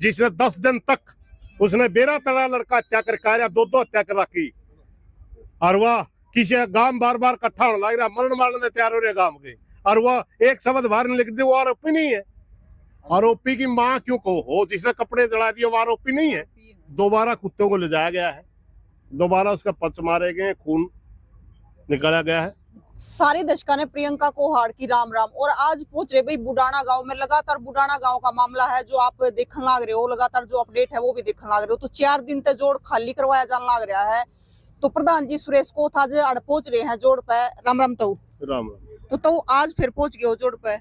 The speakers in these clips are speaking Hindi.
जिसने 10 दिन तक उसने बेरा तड़ा लड़का हत्या कर दो हत्या कर रखी, और वह किसी गांव बार बार इकट्ठा होने लग रहा, मरण मारने तैयार हो रहे गांव के, और वह एक शब्द बाहर नहीं लिख दी, वो आरोपी नहीं है। आरोपी की मां क्यों को हो, जिसने कपड़े जला दिए वो आरोपी नहीं है। दोबारा कुत्तों को ले जाया गया है, दोबारा उसका पच मारे गए, खून निकाला गया है। सारे दर्शकों ने प्रियंका को हार की राम राम। और आज पहुंच रहे भाई बुडाना गांव में। लगातार बुडाना गांव का मामला है जो आप देखने लग रहे हो, लगातार जो अपडेट है वो भी देखने लग रहे हो। तो 4 दिन तक जोड़ खाली करवाया जाने लग रहा है। तो प्रधान जी सुरेश को था जो अड़ पहुंच रहे हैं जोड़ पे। राम राम। तो राम राम। तो आज फिर पहुंच गए हो जोड़ पे।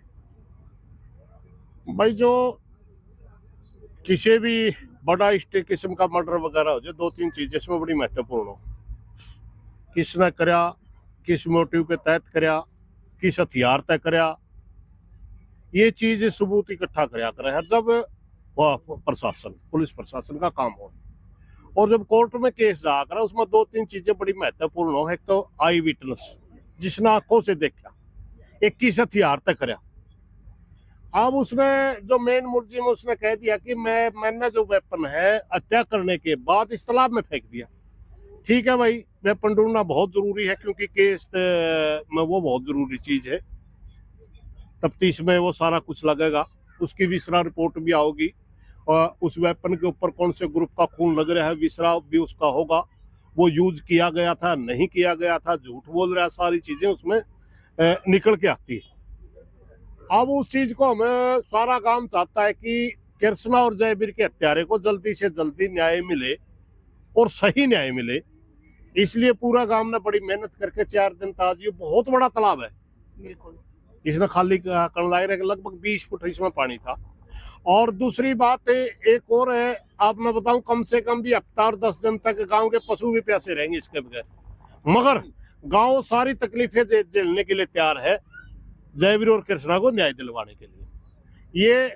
भाई जो किसी भी बड़ा इस किस्म का मर्डर वगैरह हो जाए, 2-3 चीजें इसमें बड़ी महत्वपूर्ण हो। किसने करया, किस मोटिव के तहत करया, किस हथियार तय करया, ये चीज सबूत इकट्ठा करया करे है जब वह प्रशासन, पुलिस प्रशासन का काम हो। और जब कोर्ट में केस जाकर उसमें 2-3 चीजें बड़ी महत्वपूर्ण हो। एक तो आई विटनेस, जिसने आंखों से देखा, एक किस हथियार तय करया। अब उसने जो मेन मुलजिम उसने कह दिया कि मैंने जो वेपन है हत्या करने के बाद इस तालाब में फेंक दिया। ठीक है भाई, वेपन ढूंढना बहुत जरूरी है क्योंकि केस में वो बहुत जरूरी चीज है। तफ्तीश में वो सारा कुछ लगेगा, उसकी विसरा रिपोर्ट भी आओगी, और उस वेपन के ऊपर कौन से ग्रुप का खून लग रहा है विसरा भी उसका होगा, वो यूज किया गया था नहीं किया गया था, झूठ बोल रहा है, सारी चीजें उसमें निकल के आती है। अब उस चीज को हमें सारा गांव चाहता है कि कृष्णा और जयवीर के हत्यारे को जल्दी से जल्दी न्याय मिले और सही न्याय मिले। इसलिए पूरा गांव ने बड़ी मेहनत करके 4 दिन ताज, ये बहुत बड़ा तालाब है, बिल्कुल इसने खाली करने लगे, लगभग 20 फुट इसमें पानी था। और दूसरी बात एक और है, आप मैं बताऊं, कम से कम भी हफ्ता और 10 दिन तक गांव के पशु भी प्यासे रहेंगे इसके बगैर, मगर गांव सारी तकलीफें झेलने के लिए तैयार है जयवीर और कृष्णा को न्याय दिलवाने के लिए। ये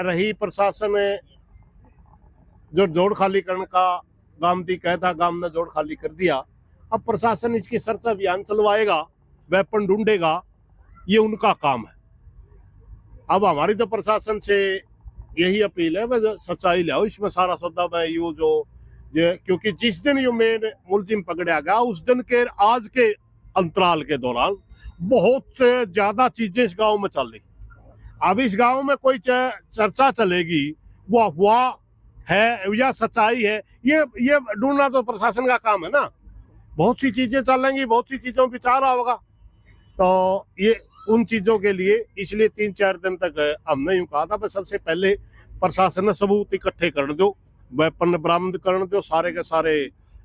रही प्रशासन जो जोड़ खाली करने का गामती कहता, गांव ने जोड़ खाली कर दिया। अब प्रशासन इसकी सर्च अभियान चलवाएगा, वेपन ढूंढेगा, ये उनका काम है। अब हमारी तो प्रशासन से यही अपील है, वह सच्चाई ले आओ इसमें सारा सौदा में। यो जो क्योंकि जिस दिन यो मेन मुलजिम पकड़ा गया उस दिन के आज के अंतराल के दौरान बहुत से ज्यादा चीजें इस गांव में चल रही। अब इस गांव में कोई चर्चा चलेगी वो अफवाह है या सच्चाई है, ये ढूंढना तो प्रशासन का काम है ना। बहुत सी चीजें चलेंगी, बहुत सी चीजों पर विचार होगा, तो ये उन चीजों के लिए इसलिए 3-4 दिन तक हमने यूं कहा था, सबसे पहले प्रशासन ने सबूत इकट्ठे कर दो, वेपन बरामद कर दो, सारे के सारे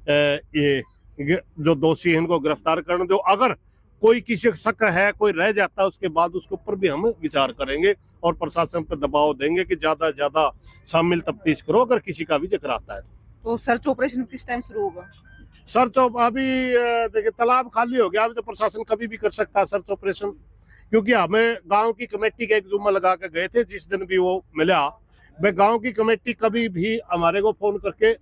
ये जो दोषी हैं इनको गिरफ्तार कर दो। अगर कोई किसी शक है, कोई रह जाता है, उसके बाद उसके ऊपर भी हम विचार करेंगे और प्रशासन पर दबाव देंगे कि ज्यादा से ज्यादा शामिल तफ्तीश करो अगर किसी का भी जिक्र आता है। तो सर्च ऑपरेशन किस टाइम शुरू होगा? सर्च अभी देखिए तालाब खाली हो गया, अभी तो प्रशासन कभी भी कर सकता है सर्च ऑपरेशन, क्योंकि हमें गांव की कमेटी का एक जुम्मा लगा के गए थे। जिस दिन भी वो मिला, वे गांव की कमेटी कभी भी हमारे को फोन करके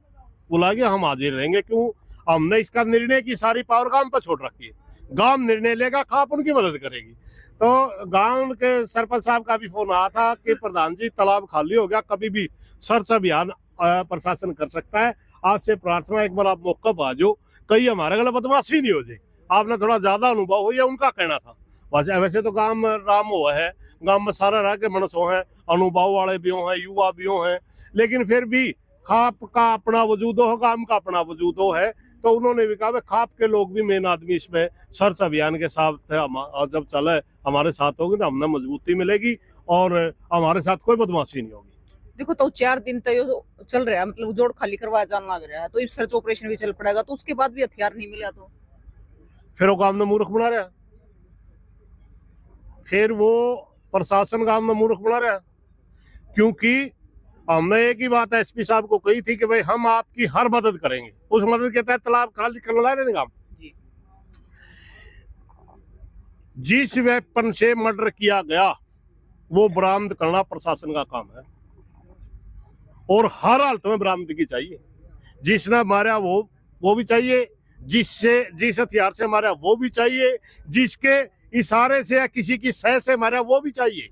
बुला के हम हाजिर रहेंगे। क्यों? हमने इसका निर्णय की सारी पावर गांव पर छोड़ रखी है, गांव निर्णय लेगा, खाप उनकी मदद करेगी। तो गांव के सरपंच साहब का भी फोन आया था कि प्रधान जी तालाब खाली हो गया, कभी भी सर्च अभियान प्रशासन कर सकता है। आपसे प्रार्थना एक बार आप मौका पा जो, कहीं हमारे गला बदमाशी नहीं हो जाए। आपने थोड़ा ज्यादा अनुभव हो, या उनका कहना था। वैसे तो गांव में राम हुआ है, गांव में सारा रह के मनसो है, अनुभव वाले भी हो हैं, युवा भी हो हैं, लेकिन फिर भी खाप का अपना वजूद हो, गांव का अपना वजूद हो है। तो उन्होंने भी कहा खाप के लोग भी मेन आदमी इसमें सर्च अभियान के साथ जब चले हमारे साथ होगी तो हमने मजबूती मिलेगी और हमारे साथ कोई बदमाशी नहीं होगी। देखो तो 4 दिन तक चल रहा है, मतलब जोड़ खाली करवाया जाना लग रहा है, तो सर्च ऑपरेशन भी चल पड़ेगा, तो उसके बाद भी हथियार नहीं मिला तो फिर वो गांव में मूर्ख बना रहा है, फिर वो प्रशासन गांव में मूर्ख बना रहा है। क्योंकि हमने एक ही बात एसपी साहब को कही थी कि भाई हम आपकी हर मदद करेंगे, उस मदद के तहत तालाब खाली करने ला रहे काम। जिस वेपन से मर्डर किया गया वो बरामद करना प्रशासन का काम है और हर हालत में बरामदगी चाहिए। जिसने मारा वो भी चाहिए, जिस हथियार से मारा वो भी चाहिए, जिसके इशारे से या किसी की सह से मारा वो भी चाहिए।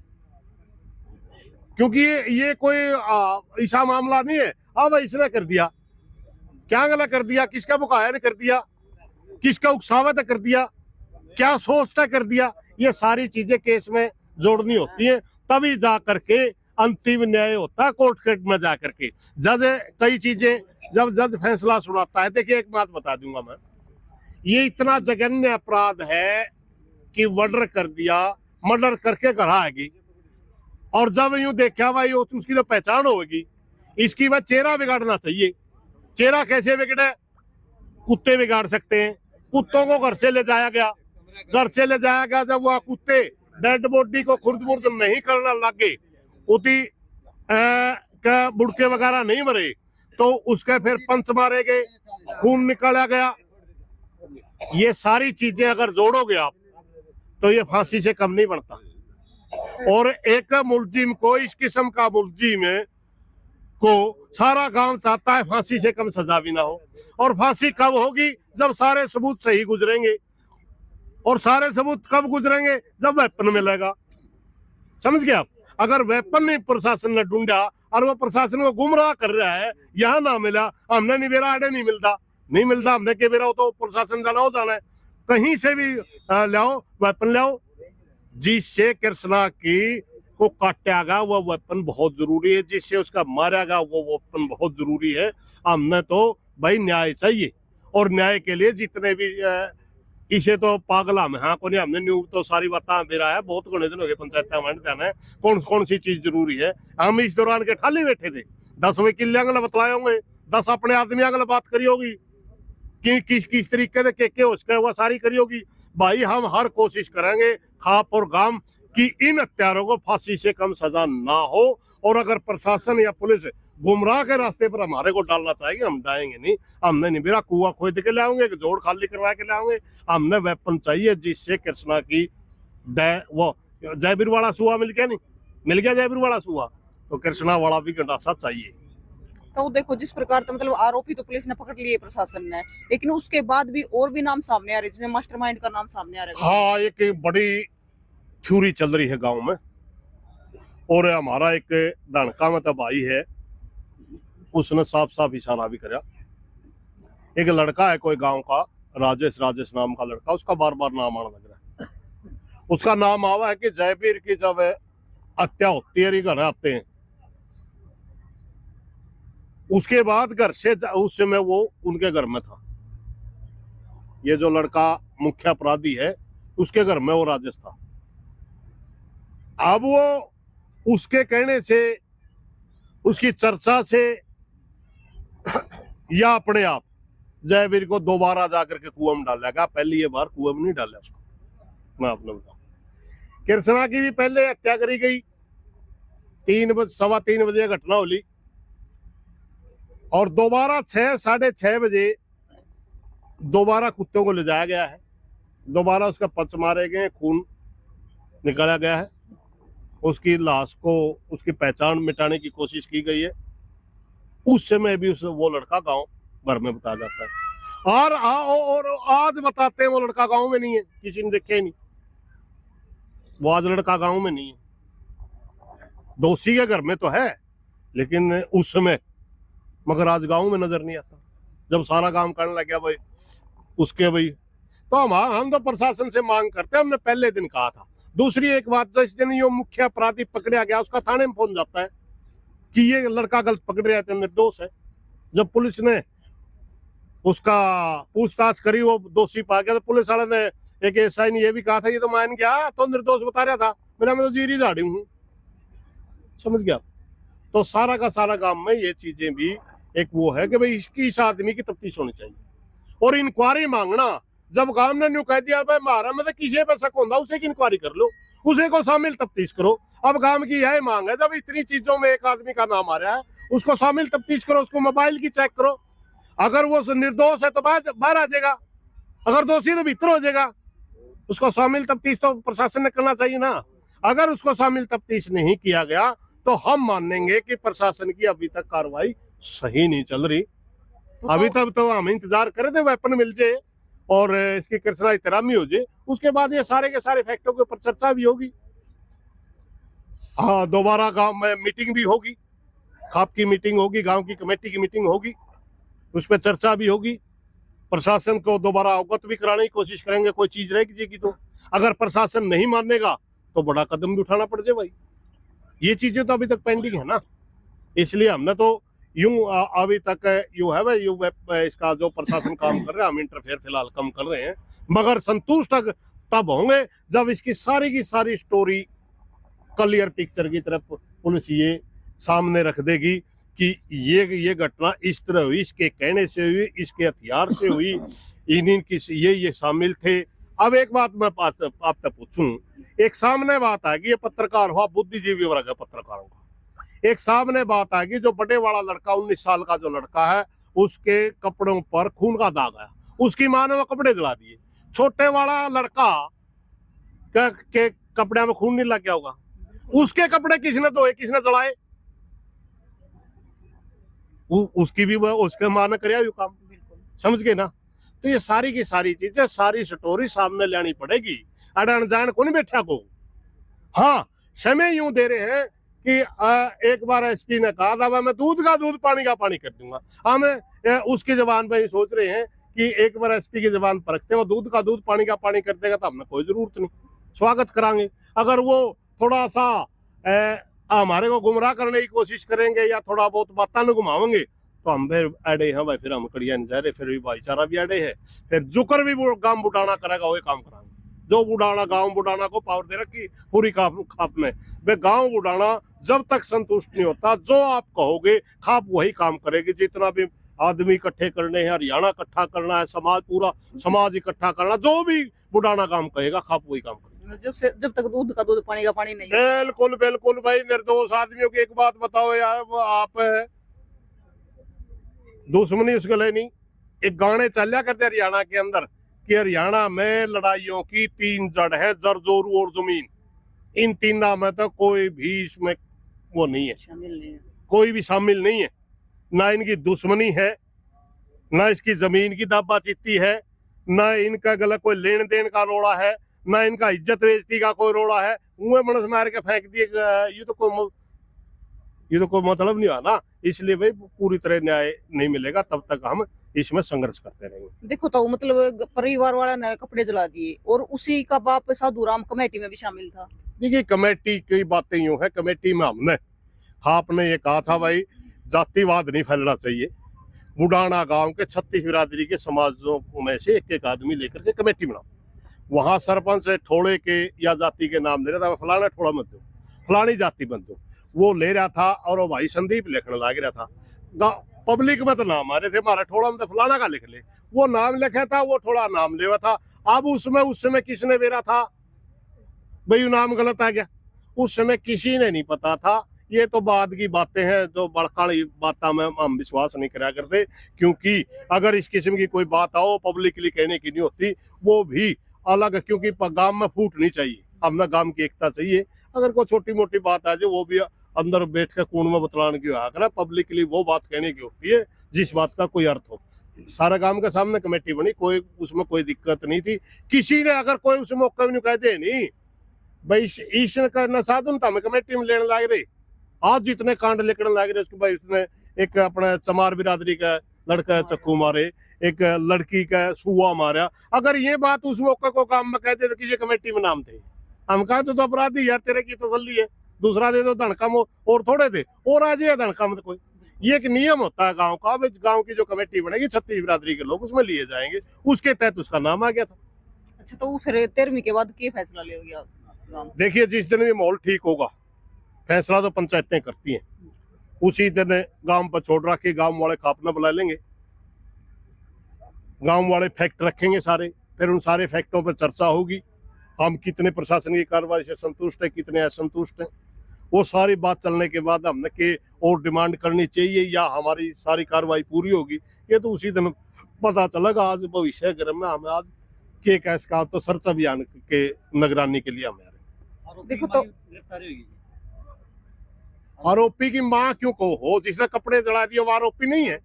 क्योंकि ये कोई ऐसा मामला नहीं है अब इसने कर दिया, क्या गलत कर दिया, किसका बुकाया ने कर दिया, किसका उकसावत कर दिया, क्या सोचता कर दिया, ये सारी चीजें केस में जोड़नी होती है, तभी जा करके अंतिम न्याय होता है कोर्ट केट में जा करके। जज कई चीजें जब जज फैसला सुनाता है, देखिए एक बात बता दूंगा मैं, ये इतना जघन्य अपराध है कि मर्डर कर दिया, मर्डर करके घर आएगी, और जब यूं देखा भाई उसकी तो पहचान होगी, इसकी वह चेहरा बिगाड़ना चाहिए। चेहरा कैसे बिगड़े, कुत्ते बिगाड़ सकते हैं, कुत्तों को घर से ले जाया गया, घर से ले जाया गया, जब वह कुत्ते डेड बॉडी को खुर्द बुर्द नहीं करना लगे, उती बुड़के वगैरह नहीं मरे, तो उसके फिर पंच मारे गए, खून निकाला गया। ये सारी चीजें अगर जोड़ोगे आप तो ये फांसी से कम नहीं बनता। और एक मुलजिम को, इस किस्म का मुलजिम को सारा गांव चाहता है फांसी से कम सजा भी ना हो, और फांसी कब होगी, जब सारे सबूत सही गुजरेंगे, और सारे सबूत कब गुजरेंगे, जब वेपन मिलेगा। समझ गए आप? अगर वेपन नहीं प्रशासन ने ढूंढा और वो प्रशासन को गुमराह कर रहा है, यहाँ ना मिला, हमने नहीं बेरा आड़े नहीं मिलता हमने के बेरा हो तो प्रशासन जाना हो जाना है, कहीं से भी लाओ वेपन लाओ, जिससे कृष्णा की को काटा गया वो वेपन बहुत जरूरी है, जिससे उसका मारा गया वो वेपन बहुत जरूरी है। हमने तो भाई न्याय चाहिए, और न्याय के लिए जितने भी इसे तो पागला में हाँ को नहीं, हमने न्यू तो सारी बातें बेरा है, बहुत घने दिन हो गए पंचायत जाना है, कौन सी चीज जरूरी है। हम इस दौरान के खाली बैठे थे, 10 वकील अगला बतलाए होंगे, 10 अपने आदमी अगला बात करी होगी कि किस तरीके से के उसके वो सारी करी होगी। भाई हम हर कोशिश करेंगे खाप और गाम कि इन हत्यारों को फांसी से कम सजा ना हो, और अगर प्रशासन या पुलिस गुमराह के रास्ते पर हमारे को डालना चाहेगी, हम डालेंगे नहीं। हमने नहीं मेरा कुआ खोद के लाओगे, जोड़ खाली करवा के लाओगे, हमने वेपन चाहिए जिससे कृष्णा की वो जयबीर वाला सुहा मिल गया, नहीं मिल गया जयबीर वाला सुहा, तो कृष्णा वाला भी गंडासा चाहिए। तो देखो जिस प्रकार तो मतलब आरोपी तो पुलिस ने पकड़ लिए प्रशासन ने, लेकिन उसके बाद भी और भी नाम सामने आ रहे, जिसमें मास्टरमाइंड का नाम सामने आ रहा है। हाँ, एक बड़ी थ्योरी चल रही है गांव में, और हमारा एक धनका में तो भाई है, उसने साफ साफ इशारा भी करा। एक लड़का है कोई गांव का, राजेश नाम का लड़का, उसका बार बार नाम आने लग रहा है। उसका नाम आवा है कि जयबीर की जब हत्या होती है, घर आते हैं, उसके बाद घर से, उस समय वो उनके घर में था, ये जो लड़का मुख्य अपराधी है उसके घर में वो राजेश था। अब वो उसके कहने से, उसकी चर्चा से या अपने आप जयबीर को दोबारा जाकर के कुआं में डाला गया। पहली ये बार कुआं में नहीं डाला उसको, मैं आपने बताऊं। कृष्णा की भी पहले हत्या करी गई, 3-3:15 बजे घटना होली, और दोबारा 6-6:30 बजे दोबारा कुत्तों को ले जाया गया है, दोबारा उसका पंच मारे गए, खून निकाला गया है, उसकी लाश को, उसकी पहचान मिटाने की कोशिश की गई है। उस समय भी वो लड़का गांव भर में बताया जाता है, और आज बताते हैं वो लड़का गांव में नहीं है, किसी ने देखे नहीं, वो आज लड़का गांव में नहीं है, दोषी के घर में तो है लेकिन उस समय, मगर आज गांव में नजर नहीं आता। जब सारा काम करने लग गया भाई उसके भाई, तो हम तो प्रशासन से मांग करते हैं, हमने पहले दिन कहा था। दूसरी एक बात, जिस दिन ये मुख्य अपराधी पकड़ा गया उसका थाने में फोन जाता है कि ये लड़का गलत पकड़ रहा है, निर्दोष है। जब पुलिस ने उसका पूछताछ करी, वो दोषी पा गया, तो पुलिस वाले ने, एक एसआई ने ये भी कहा था ये तो मान गया, तो निर्दोष बता रहा था, मैं तो जीरी झाड़ी हूँ। समझ गया? तो सारा का सारा काम में ये चीजें भी एक वो है कि भाई इस आदमी की तफ्तीश होनी चाहिए, और इंक्वायरी मांगना। जब गांव ने न्यू कह दिया भाई मारा में तो किसी पे शक होता, उसे की इंक्वायरी कर लो, उसे को शामिल तफ्तीश करो। अब गांव की यह मांग है, जब इतनी चीजों में एक आदमी का नाम आ रहा है, उसको शामिल तफ्तीश करो, उसको मोबाइल की चेक करो। अगर वो निर्दोष है तो बाहर आ जाएगा, अगर दोषी तो भीतर हो जाएगा। उसको शामिल तफ्तीश तो प्रशासन ने करना चाहिए ना। अगर उसको शामिल तफ्तीश नहीं किया गया तो हम मानेंगे कि प्रशासन की अभी तक कार्रवाई सही नहीं चल रही। अभी तक तो हम इंतजार कर रहे थे वेपन मिल जाए और इसकी कृष्णा एहतरामी हो जाए, उसके बाद ये सारे के सारे फैक्टों के ऊपर चर्चा भी होगी। हाँ, दोबारा गांव में मीटिंग भी होगी, खाप की मीटिंग होगी, गांव की कमेटी की मीटिंग होगी, उस पर चर्चा भी होगी। प्रशासन को दोबारा अवगत भी कराने की कोशिश करेंगे, कोई चीज रहेगी तो। अगर प्रशासन नहीं मानेगा तो बड़ा कदम भी उठाना पड़ जाए भाई। ये चीजें तो अभी तक पेंडिंग है ना, इसलिए हमने तो यूं अभी तक यूं है भाई, इसका जो प्रशासन काम कर रहा है हम इंटरफेयर फिलहाल कम कर रहे हैं, मगर संतुष्ट तब होंगे जब इसकी सारी की सारी स्टोरी क्लियर पिक्चर की तरफ पुलिस ये सामने रख देगी कि ये घटना इस तरह हुई, इसके कहने से हुई, इसके हथियार से हुई, इनकी ये शामिल थे। अब एक बात मैं आपसे पूछूं, एक सामने बात आएगी, ये पत्रकार हुआ, बुद्धिजीवी वर्ग है पत्रकारों का। एक सामने बात आएगी, जो बड़े वाला लड़का 19 साल का जो लड़का है, उसके कपड़ों पर खून का दाग है, उसकी मां ने वो कपड़े जला दिए। छोटे वाला लड़का के कपड़े में खून नहीं लग गया होगा, उसके कपड़े किसने धोए, किसने जलाए? उसकी भी वो उसके मां ने कराया ये काम, समझ गए ना। तो ये सारी की सारी चीजें, सारी स्टोरी सामने लानी पड़ेगी, अनजान को नहीं बैठा को। हाँ, समय यूं दे रहे हैं कि एक बार एसपी ने कहा था मैं दूध का दूध पानी का पानी कर दूंगा, हम उसकी जबान पे सोच रहे हैं कि एक बार एसपी की जबान पर रखते हैं, वो दूध का दूध पानी का पानी कर देगा तो हमने कोई जरूरत नहीं, स्वागत करांगे। अगर वो थोड़ा सा हमारे को गुमराह करने की कोशिश करेंगे या थोड़ा बहुत बातें न घुमावेंगे तो हम फिर अड़े हैं भाई, फिर हम कड़िया नहीं जा रहे, फिर भी भाईचारा भी अड़े है, फिर जुकर भी गांव बुढ़ाना करेगा वही काम कराएंगे। जो बुढ़ाना गांव बुढ़ाना को पावर दे रखी पूरी खाप में, वे गांव बुढ़ाना जब तक संतुष्ट नहीं होता, जो आप कहोगे खाप वही काम करेगी। जितना भी आदमी इकट्ठे करने हैं, हरियाणा इकट्ठा करना है, समाज पूरा समाज इकट्ठा करना, जो भी बुढ़ाना काम कहेगा खाप वही काम करेगा। जब तक दूध का दूध पानी का पानी नहीं। बिल्कुल बिल्कुल भाई। निर्दोष आदमियों की एक बात बताओ यार, आप दुश्मनी उसके लिए नहीं, एक गाने चलिया करते हरियाणा के अंदर कि हरियाणा में लड़ाइयों की 3 जड़ है, जर जोरू और जमीन। इन तीनों में तो कोई भी इसमें वो नहीं है, शामिल नहीं है, कोई भी शामिल नहीं है। ना इनकी दुश्मनी है, ना इसकी जमीन की दाबाचीती है, ना इनका गलत कोई लेन देन का रोड़ा है, ना इनका इज्जत बेइज्जती का कोई रोड़ा है। मुंह मनस मार के फेंक दिए, ये तो कोई मतलब नहीं हुआ ना। इसलिए भाई पूरी तरह न्याय नहीं मिलेगा तब तक हम इसमें संघर्ष करते रहेंगे। देखो तो मतलब परिवार वाला ने कपड़े जला दिए और उसी का बाप साधुराम कमेटी में भी शामिल था। देखिए कमेटी की बातें यूं है, कमेटी में हमने आपने ये कहा था भाई जातिवाद नहीं फैलना चाहिए, बुढ़ाना गांव के 36 बिरादरी के समाजों में से एक आदमी लेकर के कमेटी बनाओ। वहां सरपंच ठोड़े के या जाति के नाम ले रहा था, फलाना ठोड़ा मत दो, फलानी जाति मत दो, वो ले रहा था। और वो भाई संदीप लिखने लग रहा था, पब्लिक में तो नाम आ रहे थे, हमारा ठोड़ा में तो फलाना का लिख ले, वो नाम लिखा था, वो थोड़ा नाम लेवा था। अब उसमें उस समय किसने बेरा था भाई, नाम गलत आ गया, उस समय किसी ने नहीं पता था। ये तो बाद की बातें हैं, जो बड़काड़ी बातों में हम विश्वास नहीं करा करते, क्योंकि अगर इस किस्म की कोई बात आओ पब्लिकली कहने की नहीं होती, वो भी अलग, क्योंकि गांव में फूट नहीं चाहिए, अपना गांव की एकता चाहिए। अगर कोई छोटी मोटी बात आ जाए वो भी अंदर बैठ के कूण में बतलाने की होगा, पब्लिकली वो बात कहने की होती है जिस बात का कोई अर्थ हो। सारा गांव के सामने कमेटी बनी, कोई उसमें कोई दिक्कत नहीं थी। किसी ने अगर कोई उस मौके में कहते नहीं भाई ईश्वर का न साधन था, हमें कमेटी में लेने लग रही, आज जितने कांड लेकर लग रहे उसके बाद इसने एक अपने चमार बिरादरी का लड़का चक्कू मारे, एक लड़की का सुआ मारा। अगर ये बात उस मौके को काम में कहते तो किसी कमेटी में नाम थे, हम कहा तो अपराधी यार, तेरे की तसल्ली है, दूसरा दे दो धनकम और थोड़े थे और आज ये धनकम कोई। ये एक नियम होता है गांव का, गांव की जो कमेटी बनेगी 36 बिरादरी के लोग उसमें लिए जाएंगे, उसके तहत उसका नाम आ गया था। अच्छा, तो फिर 13वीं के बाद क्या फैसला ले गया? देखिए जिस दिन भी माहौल ठीक होगा, फैसला तो पंचायतें करती हैं, उसी दिन गांव पर छोड़ रखे, गांव वाले खापना बुला लेंगे, गांव वाले फैक्ट रखेंगे सारे, फिर उन सारे फैक्टों पर चर्चा होगी। हम कितने प्रशासन की कार्रवाई से संतुष्ट है, कितने असंतुष्ट हैं, वो सारी बात चलने के बाद हमने के और डिमांड करनी चाहिए या हमारी सारी कार्रवाई पूरी होगी, ये तो उसी दिन पता चलेगा। आज भविष्य गर्म में हमें आज के कैस का तो सर्च अभियान के निगरानी के लिए हमें देखो तो आरोपी की मां क्यों को हो, जिसने कपड़े जला दिए वो आरोपी नहीं है?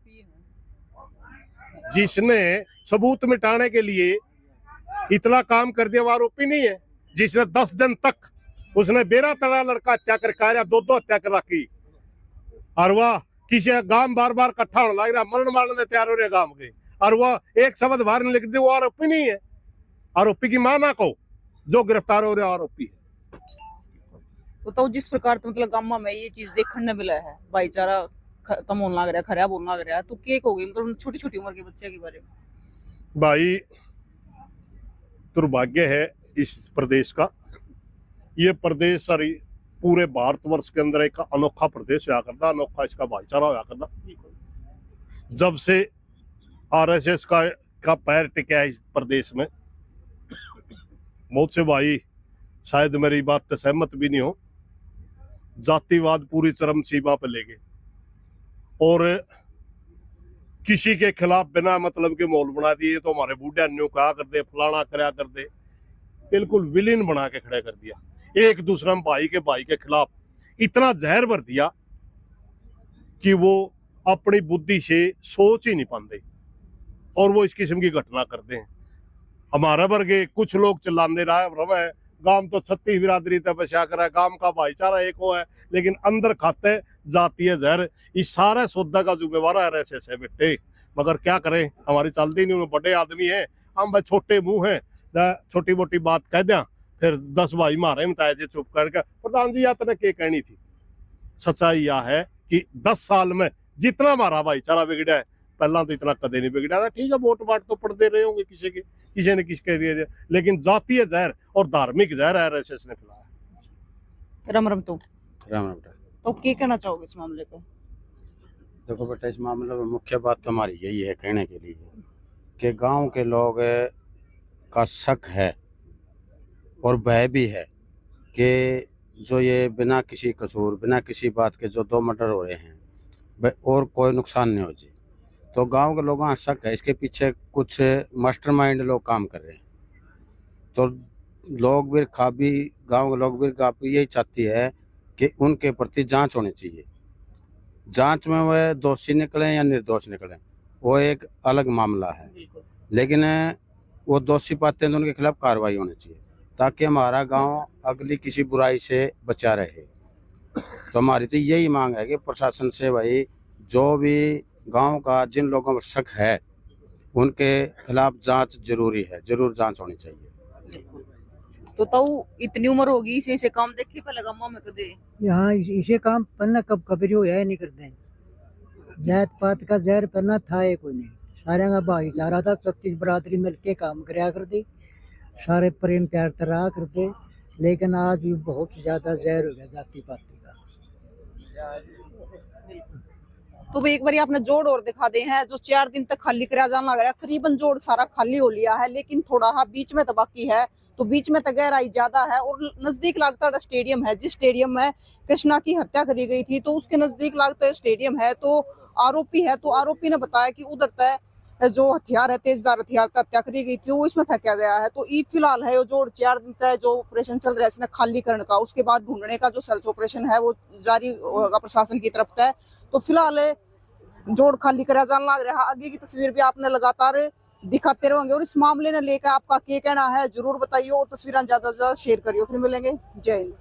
जिसने सबूत मिटाने के लिए इतना काम कर दिया वो आरोपी नहीं है? जिसने 10 दिन तक उसने बेरा तड़ा लड़का हत्या कर दो हत्या कर रखी और वह किसी गांव बार बार इकट्ठा होने लग रहा, मरण मारने तैयार हो रहे गांव के, और वह एक शब्द बाहर नहीं लिख दे, वो आरोपी नहीं है, आरोपी की मां ना कहो, जो गिरफ्तार हो रहे आरोपी है। तो जिस प्रकार तो मतलब गांव में ये चीज देखने मिला है, भाईचारा खत्म होने लग रहा है, खराब होने लग रहा है, तो क्या होगी मतलब छोटी छोटी उम्र के बच्चे के बारे में? भाई दुर्भाग्य है इस प्रदेश का, ये प्रदेश सारी पूरे भारतवर्ष के अंदर एक अनोखा प्रदेश हुआ करता, अनोखा इसका भाईचारा हुआ करता। जब से आरएसएस का पैर टिका है इस प्रदेश में, बहुत से भाई शायद मेरी बात से सहमत भी नहीं हो, जातिवाद पूरी चरम सीमा पर ले गए और किसी के खिलाफ बिना मतलब के माहौल बना दिए, तो हमारे बूढ़े न्यू कहा कर दे, फलाना करा कर दे, बिल्कुल विलीन बना के खड़े कर दिया। एक दूसरा भाई के खिलाफ इतना जहर भर दिया कि वो अपनी बुद्धि से सोच ही नहीं पाते और वो इस किस्म की घटना करते हैं। हमारा वर्ग कुछ लोग चिल्लाते रहे, गांव तो 36 बिरादरी तक बचा कर है, गांव का भाईचारा एक हो है, लेकिन अंदर खाते जातीय जहर, इस सारे सौदा का जिम्मेवार आरएसएस है बेटे। मगर क्या करें, हमारी चलती नहीं, बड़े आदमी है, हम भाई छोटे मुंह है, छोटी मोटी बात कह दिया, फिर 10 भाई मारे बताए जे चुप करके। प्रधान जी या तने क्या कहनी थी, सच्चाई यह है कि 10 साल में जितना हमारा भाईचारा बिगड़ा है, पहला तो इतना कदे नहीं बिगड़ा था। ठीक है, वोट वाट तो पड़ते रहे होंगे किसी के, किसी ने किसके दिए, लेकिन जातीय जहर और धार्मिक जहर आरएसएस ने फैलाया। राम राम। तो राम राम बेटा। तो क्या कहना चाहोगे इस मामले पे? देखो बेटा, इस मामले में मुख्य बात तो हमारी यही है कहने के लिए कि गांव के लोग का शक है और भय भी है कि जो ये बिना किसी कसूर, बिना किसी बात के जो 2 मर्डर हो रहे हैं और कोई नुकसान नहीं हो जाए, तो गांव के लोगों का शक है इसके पीछे कुछ मास्टरमाइंड लोग काम कर रहे हैं। तो लोग भी गांव के लोग भी काफ़ी यही चाहती है कि उनके प्रति जांच होनी चाहिए। जांच में वह दोषी निकले या निर्दोष निकले वो एक अलग मामला है, लेकिन वो दोषी पाते हैं तो उनके खिलाफ कार्रवाई होनी चाहिए ताकि हमारा गांव अगली किसी बुराई से बचा रहे। तो हमारी तो यही मांग है कि प्रशासन से भाई जो भी गांव का जिन लोगों को शक है उनके खिलाफ जांच जरूरी है, जरूर जांच होनी चाहिए। तो इतनी उम्र होगी, इसे काम देखे पहले गांव में कदे यहाँ इसे काम पन्ना कब कबरी हो नहीं करते हैं। जात पात का जहर पन्ना था ही कोई नहीं, सारे का भाईचारा था, 36 बरादरी मिलके काम कराया करते, सारे प्रेम प्यार तरह करते, लेकिन आज भी बहुत ज्यादा जहर हो गया जाति पाति का। तो भाई एक बार आपने जोड़ और दिखा दे हैं, जो 4 दिन तक खाली कराया जाने लग रहा है, करीबन जोड़ सारा खाली हो लिया है, लेकिन थोड़ा हाँ बीच में तो बाकी है, तो बीच में तो गहराई ज्यादा है और नजदीक लगता है स्टेडियम है, जिस स्टेडियम में कृष्णा की हत्या करी गई थी, तो उसके नजदीक लगता है स्टेडियम है। तो आरोपी है, तो आरोपी ने बताया कि उधर तय जो हथियार है, तेजदार हथियार का हत्या करी गई थी, वो इसमें फेंका गया है। तो ये फिलहाल है जो 4 दिन तक जो ऑपरेशन चल रहा है इसने खाली करने का, उसके बाद ढूंढने का जो सर्च ऑपरेशन है वो जारी होगा प्रशासन की तरफ से। तो फिलहाल जोड़ खाली करा जाने लग रहा है, आगे की तस्वीर भी आपने लगातार दिखाते रहेंगे और इस मामले ने लेकर आपका क्या कहना है जरूर बताइए और तस्वीरें ज्यादा से ज्यादा शेयर करिए। फिर मिलेंगे, जय हिंद।